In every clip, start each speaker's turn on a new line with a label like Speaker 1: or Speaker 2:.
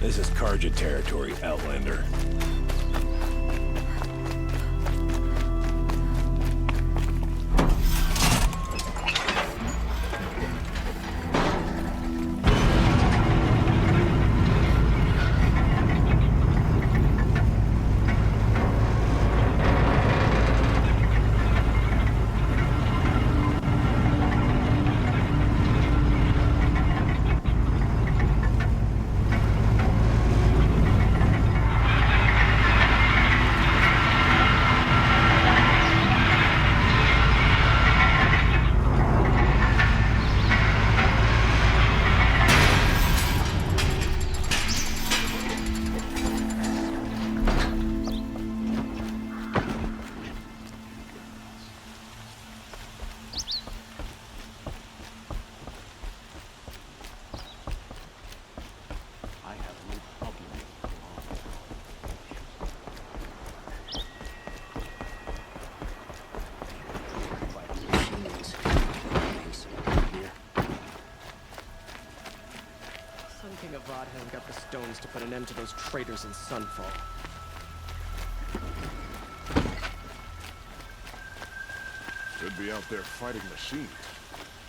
Speaker 1: This is Karja territory, Outlander.
Speaker 2: Avad hasn't got the stones to put an end to those traitors in Sunfall.
Speaker 1: Should be out there fighting machines.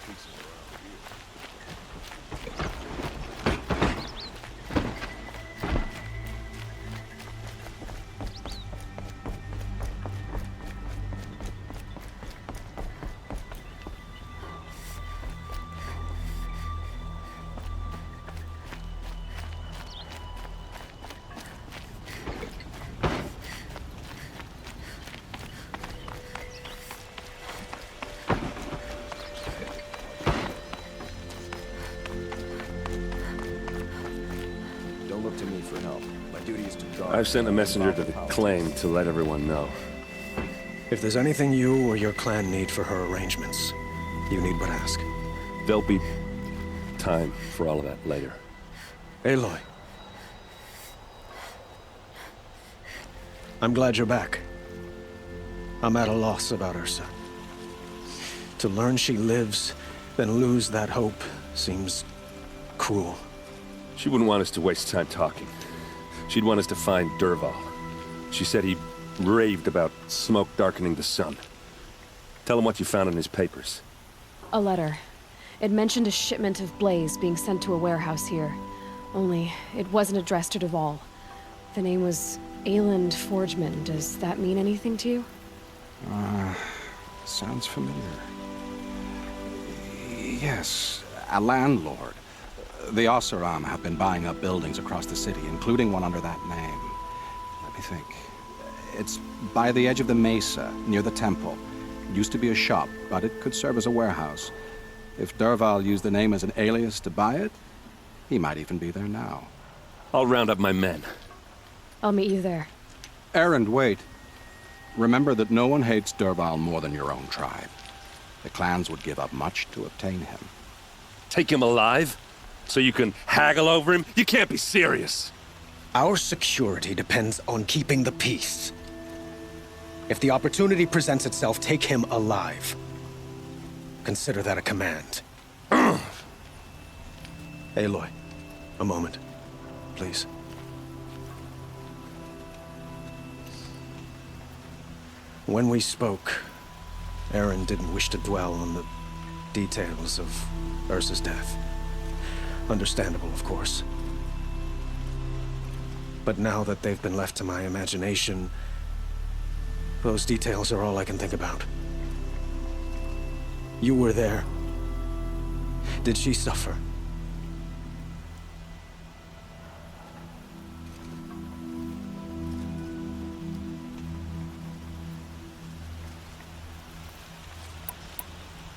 Speaker 1: Pieces around here.
Speaker 3: Look to me for help. My duty is to guard.
Speaker 4: I've sent a messenger to the claim to let everyone know.
Speaker 5: If there's anything you or your clan need for her arrangements, you need but ask.
Speaker 4: There'll be time for all of that later.
Speaker 5: Aloy. I'm glad you're back. I'm at a loss about Ursa. To learn she lives, then lose that hope, seems cruel.
Speaker 4: She wouldn't want us to waste time talking. She'd want us to find Dervahl. She said he raved about smoke darkening the sun. Tell him what you found in his papers.
Speaker 6: A letter. It mentioned a shipment of blaze being sent to a warehouse here. Only, it wasn't addressed to Dervahl. The name was Ayland Forgeman. Does that mean anything to you?
Speaker 3: Sounds familiar. Yes, a landlord. The Oseram have been buying up buildings across the city, including one under that name. Let me think. It's by the edge of the mesa, near the temple. It used to be a shop, but it could serve as a warehouse. If Dervahl used the name as an alias to buy it, he might even be there now.
Speaker 4: I'll round up my men.
Speaker 6: I'll meet you there.
Speaker 3: Erend, wait. Remember that no one hates Dervahl more than your own tribe. The clans would give up much to obtain him.
Speaker 4: Take him alive? So you can haggle over him? You can't be serious.
Speaker 5: Our security depends on keeping the peace. If the opportunity presents itself, take him alive. Consider that a command. Aloy, a moment, please. When we spoke, Aaron didn't wish to dwell on the details of Ursa's death. Understandable, of course. But now that they've been left to my imagination, those details are all I can think about. You were there. Did she suffer?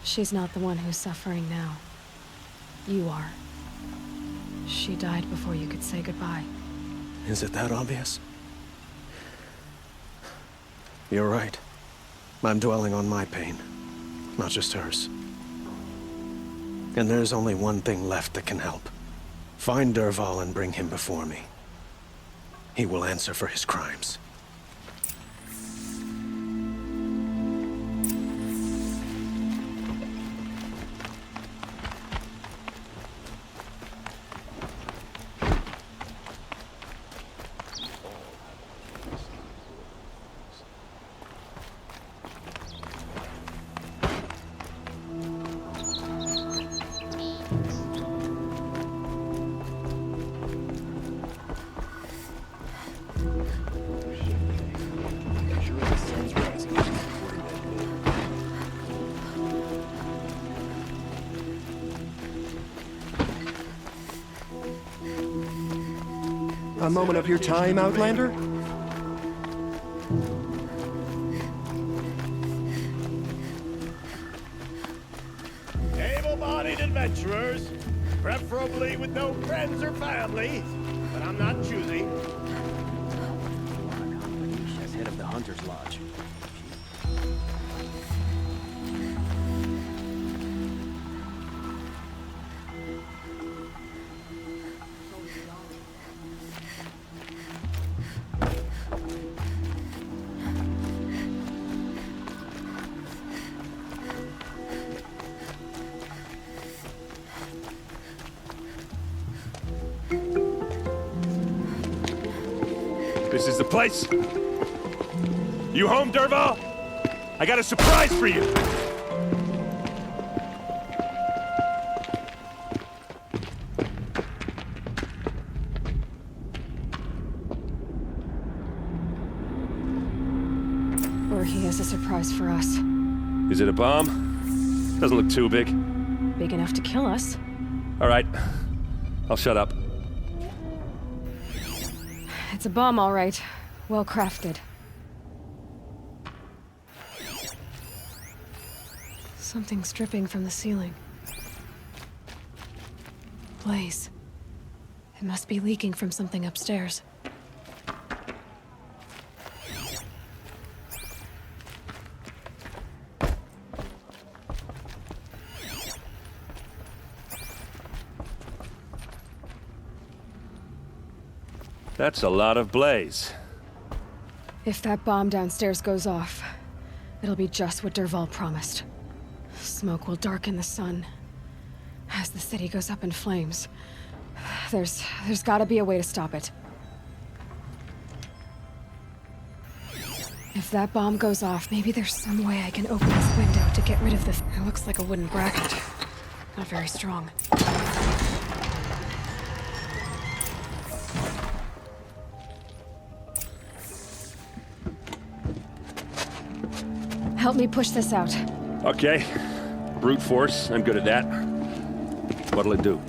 Speaker 6: She's not the one who's suffering now. You are. She died before you could say goodbye.
Speaker 5: Is it that obvious? You're right. I'm dwelling on my pain, not just hers. And there's only one thing left that can help. Find Dervahl and bring him before me. He will answer for his crimes.
Speaker 7: a moment of your time, Outlander?
Speaker 8: Able-bodied adventurers, preferably with no friends or family, but I'm not choosy.
Speaker 2: As head of the Hunter's Lodge.
Speaker 4: This is the place? You home, Dervahl? I got a surprise for you!
Speaker 6: Or he has a surprise for us.
Speaker 4: Is it a bomb? Doesn't look too big.
Speaker 6: Big enough to kill us.
Speaker 4: All right. I'll shut up.
Speaker 6: It's a bomb, all right. Well crafted. Something's dripping from the ceiling. Blaze. It must be leaking from something upstairs.
Speaker 4: That's a lot of blaze.
Speaker 6: If that bomb downstairs goes off, it'll be just what Dervahl promised. Smoke will darken the sun. As the city goes up in flames, there's gotta be a way to stop it. If that bomb goes off, maybe there's some way I can open this window to get rid of the... It looks like a wooden bracket. Not very strong. Help me push this out.
Speaker 4: Okay. Brute force, I'm good at that. What'll it do?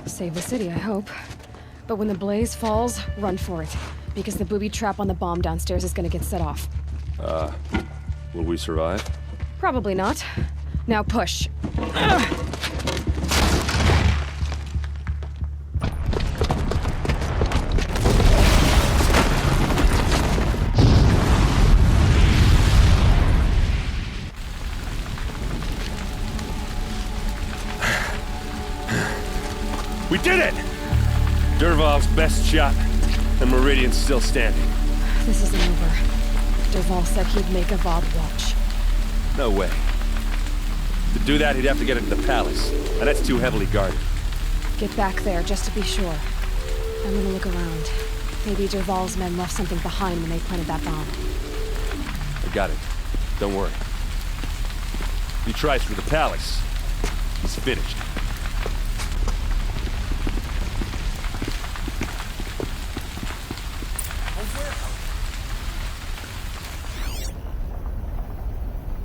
Speaker 6: Save the city, I hope. But when the blaze falls, run for it. Because the booby trap on the bomb downstairs is gonna get set off.
Speaker 4: Will we survive?
Speaker 6: Probably not. Now push.
Speaker 4: We did it! Dervahl's best shot, and Meridian's still standing.
Speaker 6: This isn't over. Dervahl said he'd make Avad watch.
Speaker 4: No way. To do that, he'd have to get into the palace, and that's too heavily guarded.
Speaker 6: Get back there, just to be sure. I'm gonna look around. Maybe Dervahl's men left something behind when they planted that bomb.
Speaker 4: I got it. Don't worry. He tries through the palace. He's finished.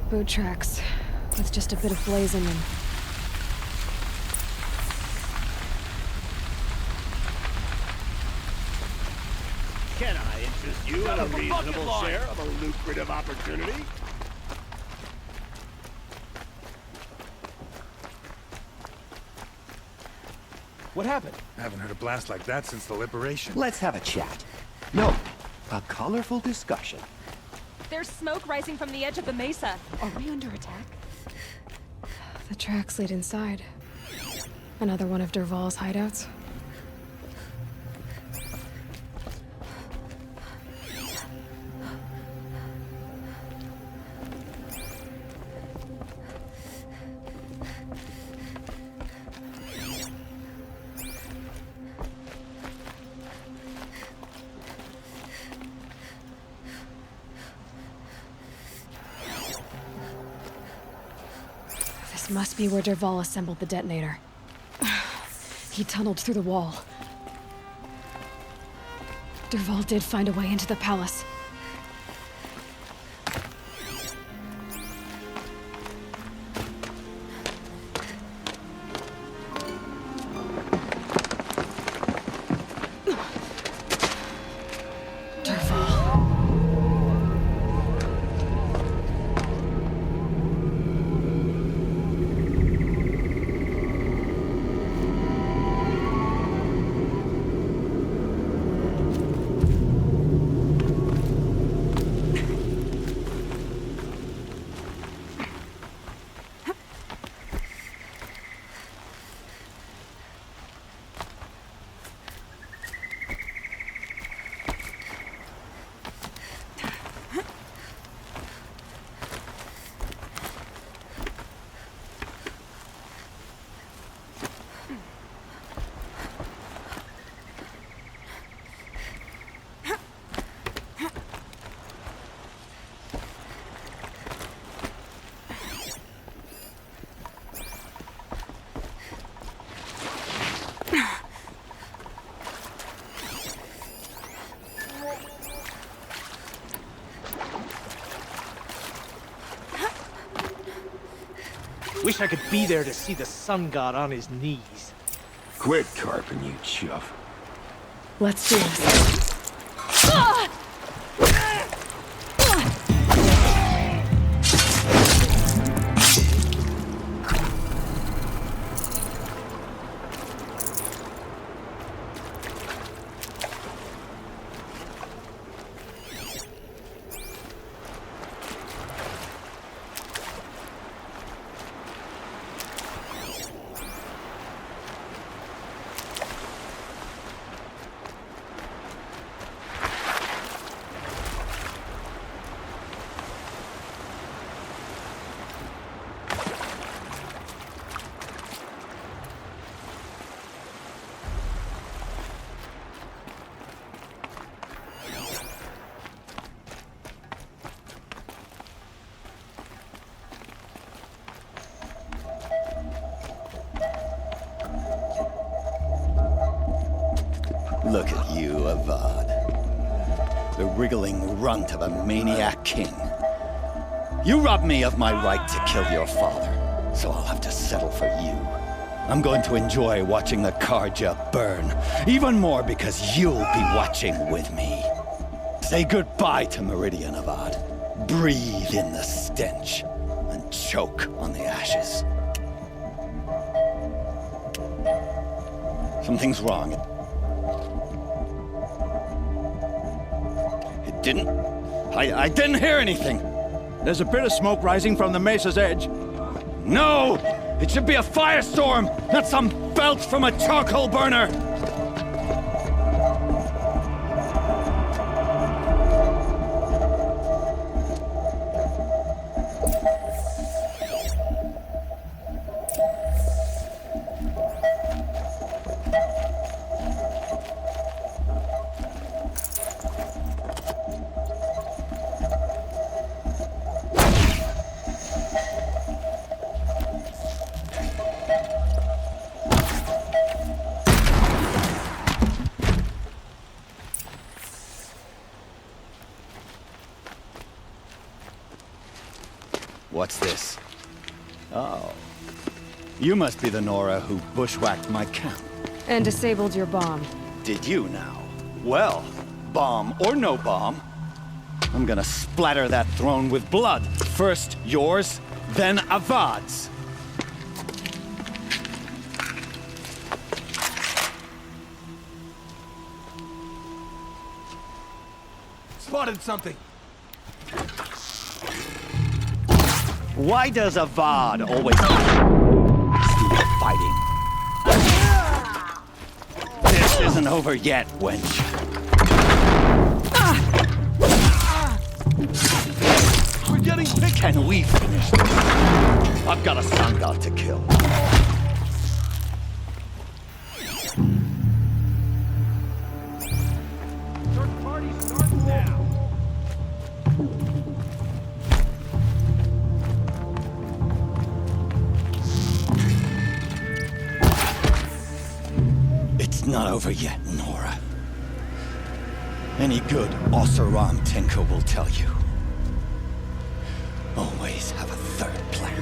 Speaker 6: Boot tracks, with just a bit of blaze in them.
Speaker 8: Can I interest you in a reasonable share of a lucrative opportunity?
Speaker 2: What happened?
Speaker 9: I haven't heard a blast like that since the liberation.
Speaker 10: Let's have a chat. No, a colorful discussion.
Speaker 11: There's smoke rising from the edge of the mesa. Are we under attack?
Speaker 6: The tracks lead inside. Another one of Dervahl's hideouts. This must be where Dervahl assembled the detonator. He tunneled through the wall. Dervahl did find a way into the palace.
Speaker 2: Wish I could be there to see the sun god on his knees.
Speaker 10: Quit carping, you chuff.
Speaker 6: Let's do this.
Speaker 12: Look at you, Avad. The wriggling runt of a maniac king. You robbed me of my right to kill your father, so I'll have to settle for you. I'm going to enjoy watching the Karja burn, even more because you'll be watching with me. Say goodbye to Meridian, Avad. Breathe in the stench, and choke on the ashes. Something's wrong. I didn't hear anything.
Speaker 13: There's a bit of smoke rising from the mesa's edge.
Speaker 12: No! It should be a firestorm, not some belch from a charcoal burner! What's this? Oh. You must be the Nora who bushwhacked my camp.
Speaker 6: And disabled your bomb.
Speaker 12: Did you now? Well, bomb or no bomb, I'm gonna splatter that throne with blood. First yours, then Avad's.
Speaker 2: Spotted something.
Speaker 12: Why does Avad always steal fighting? This isn't over yet, wench.
Speaker 2: We're getting picked.
Speaker 12: Can we finish this? I've got a sun god to kill.
Speaker 2: Third party starts now.
Speaker 12: It's not over yet, Nora. Any good Oseram tinker will tell you. Always have a third plan.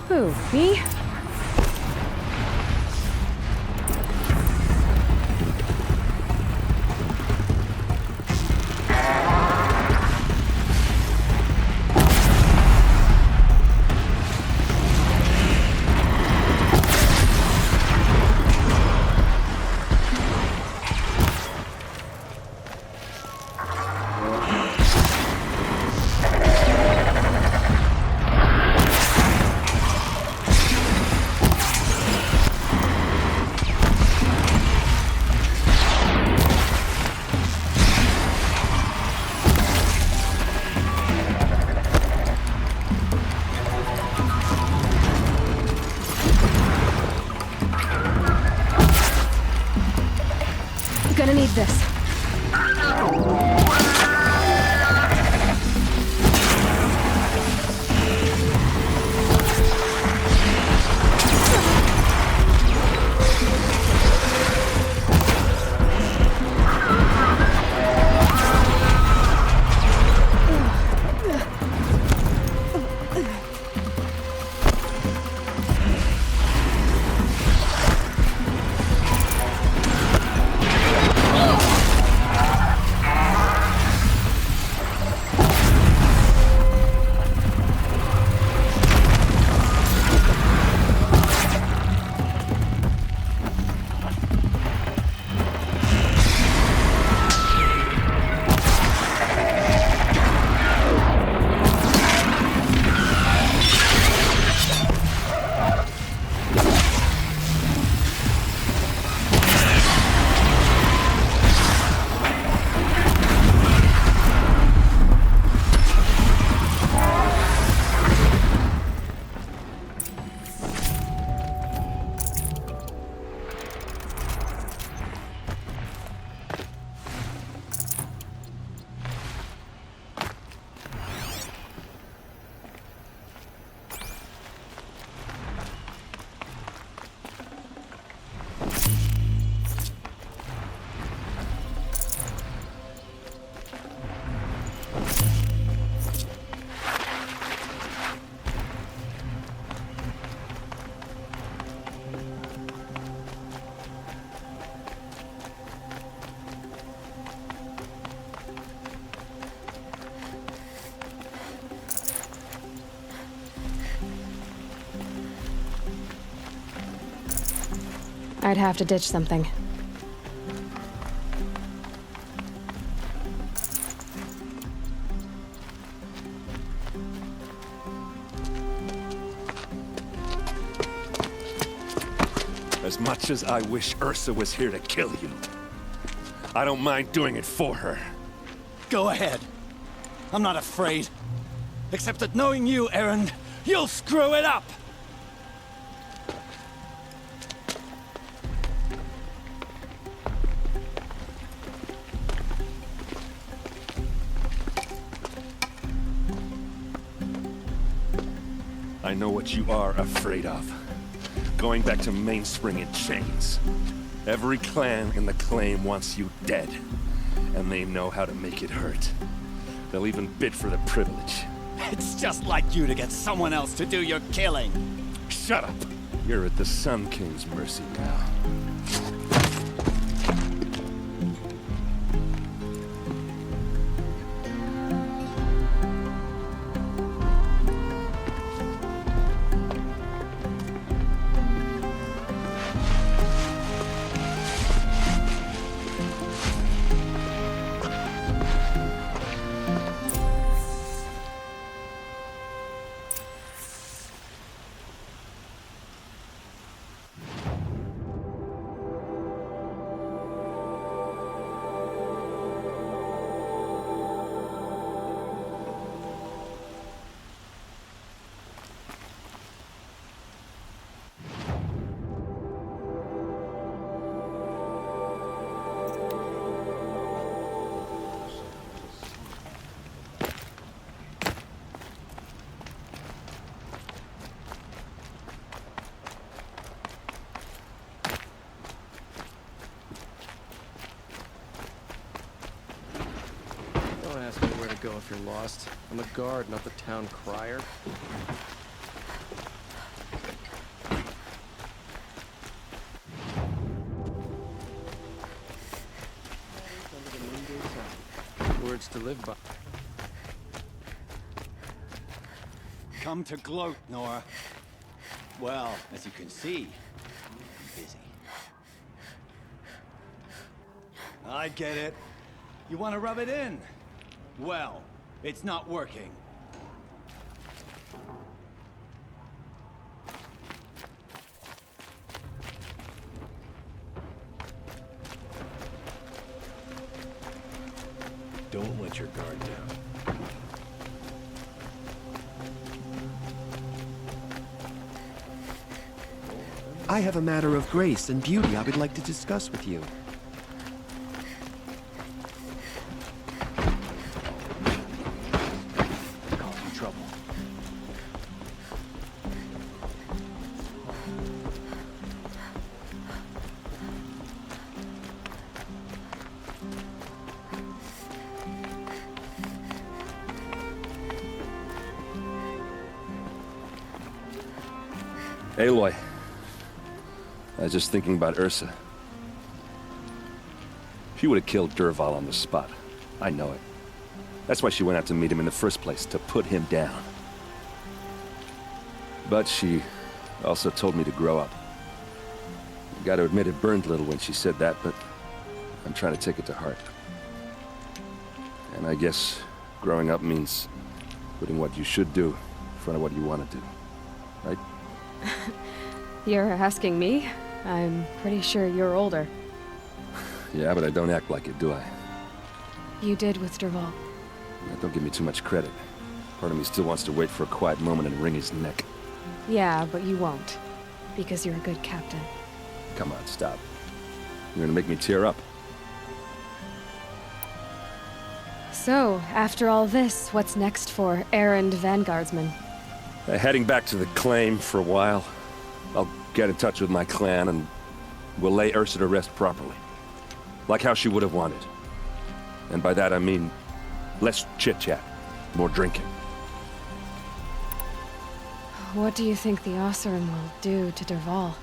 Speaker 6: Who, me? Gonna need this. I'd have to ditch something.
Speaker 4: As much as I wish Ursa was here to kill you, I don't mind doing it for her.
Speaker 12: Go ahead. I'm not afraid. Except that knowing you, Aaron, you'll screw it up!
Speaker 4: I know what you are afraid of. Going back to Mainspring in chains. Every clan in the claim wants you dead. And they know how to make it hurt. They'll even bid for the privilege.
Speaker 12: It's just like you to get someone else to do your killing.
Speaker 4: Shut up! You're at the Sun King's mercy now.
Speaker 14: Don't ask me where to go if you're lost. I'm a guard, not the town crier. Words to live by.
Speaker 12: Come to gloat, Nora. Well, as you can see, I'm busy. I get it. You want to rub it in? Well, it's not working.
Speaker 1: Don't let your guard down.
Speaker 10: I have a matter of grace and beauty I would like to discuss with you.
Speaker 1: Causing trouble.
Speaker 4: Aloy. I was just thinking about Ursa. She would have killed Dervahl on the spot. I know it. That's why she went out to meet him in the first place, to put him down. But she also told me to grow up. I gotta admit it burned a little when she said that, but I'm trying to take it to heart. And I guess growing up means putting what you should do in front of what you want to do. Right?
Speaker 6: You're asking me? I'm pretty sure you're older.
Speaker 4: Yeah, but I don't act like it, do I?
Speaker 6: You did with Dervahl.
Speaker 4: Yeah, don't give me too much credit. Part of me still wants to wait for a quiet moment and wring his neck.
Speaker 6: Yeah, but you won't. Because you're a good captain.
Speaker 4: Come on, stop. You're gonna make me tear up.
Speaker 6: So, after all this, what's next for errand vanguardsman?
Speaker 4: Heading back to the claim for a while. I'll get in touch with my clan and we'll lay Ursa to rest properly. Like how she would have wanted. And by that I mean less chit-chat, more drinking.
Speaker 6: What do you think the Oseram will do to Dervahl?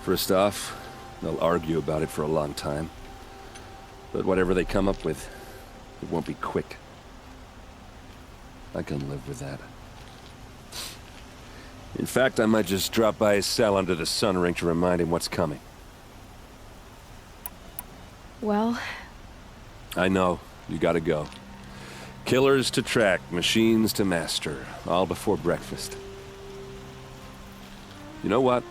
Speaker 4: First off, they'll argue about it for a long time. But whatever they come up with, it won't be quick. I can live with that. In fact, I might just drop by his cell under the sun ring to remind him what's coming.
Speaker 6: Well...
Speaker 4: I know. You gotta go. Killers to track, machines to master, all before breakfast. You know what?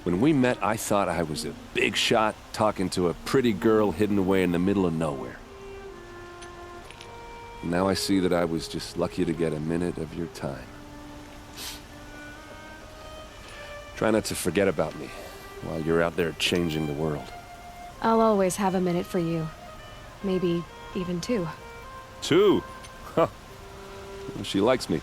Speaker 4: When we met, I thought I was a big shot talking to a pretty girl hidden away in the middle of nowhere. Now I see that I was just lucky to get a minute of your time. Try not to forget about me while you're out there changing the world.
Speaker 6: I'll always have a minute for you. Maybe even 2.
Speaker 4: 2? Huh. Well, she likes me.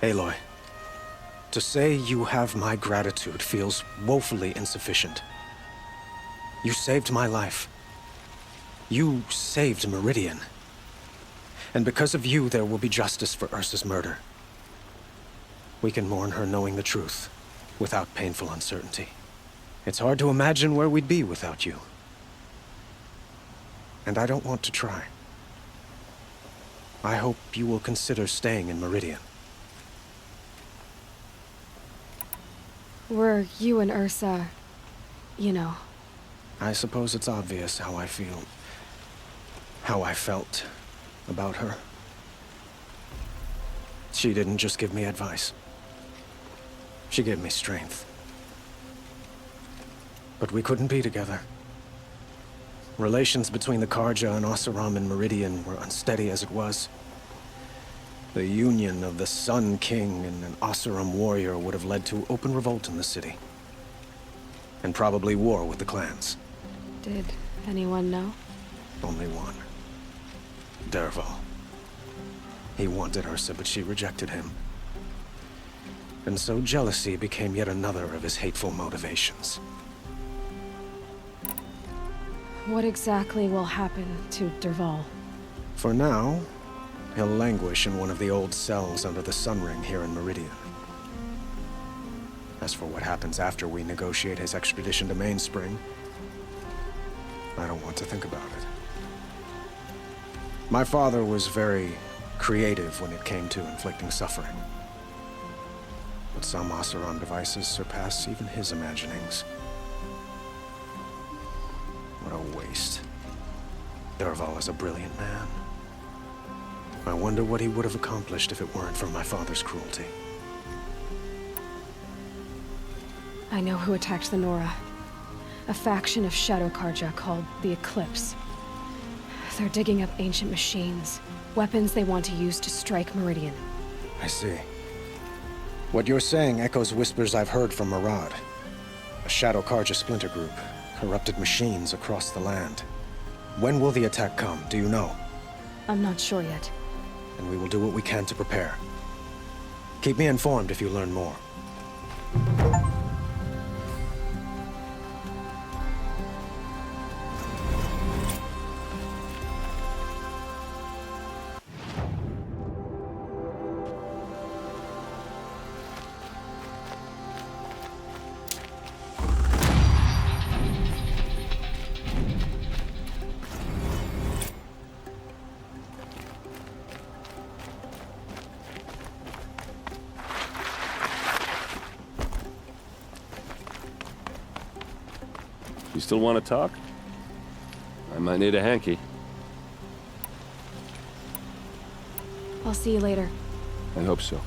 Speaker 5: Aloy, to say you have my gratitude feels woefully insufficient. You saved my life. You saved Meridian. And because of you, there will be justice for Ursa's murder. We can mourn her knowing the truth, without painful uncertainty. It's hard to imagine where we'd be without you. And I don't want to try. I hope you will consider staying in Meridian.
Speaker 6: Were you and Ursa... you know...
Speaker 5: I suppose it's obvious how I feel... how I felt about her. She didn't just give me advice. She gave me strength. But we couldn't be together. Relations between the Karja and Oseram and Meridian were unsteady as it was. The union of the Sun King and an Oseram warrior would have led to open revolt in the city. And probably war with the clans.
Speaker 6: Did anyone know?
Speaker 5: Only one. Dervahl. He wanted Ursa, but she rejected him. And so jealousy became yet another of his hateful motivations.
Speaker 6: What exactly will happen to Dervahl?
Speaker 5: For now, he'll languish in one of the old cells under the Sun Ring here in Meridian. As for what happens after we negotiate his extradition to Mainspring, I don't want to think about it. My father was very creative when it came to inflicting suffering. But some Oseram devices surpass even his imaginings. What a waste. Dervahl is a brilliant man. I wonder what he would have accomplished if it weren't for my father's cruelty.
Speaker 6: I know who attacked the Nora. A faction of Shadow Karja called the Eclipse. They're digging up ancient machines, weapons they want to use to strike Meridian.
Speaker 5: I see. What you're saying echoes whispers I've heard from Murad. A Shadow Karja splinter group, corrupted machines across the land. When will the attack come, do you know?
Speaker 6: I'm not sure yet.
Speaker 5: And we will do what we can to prepare. Keep me informed if you learn more.
Speaker 4: You still want to talk? I might need a hanky.
Speaker 6: I'll see you later.
Speaker 4: I hope so.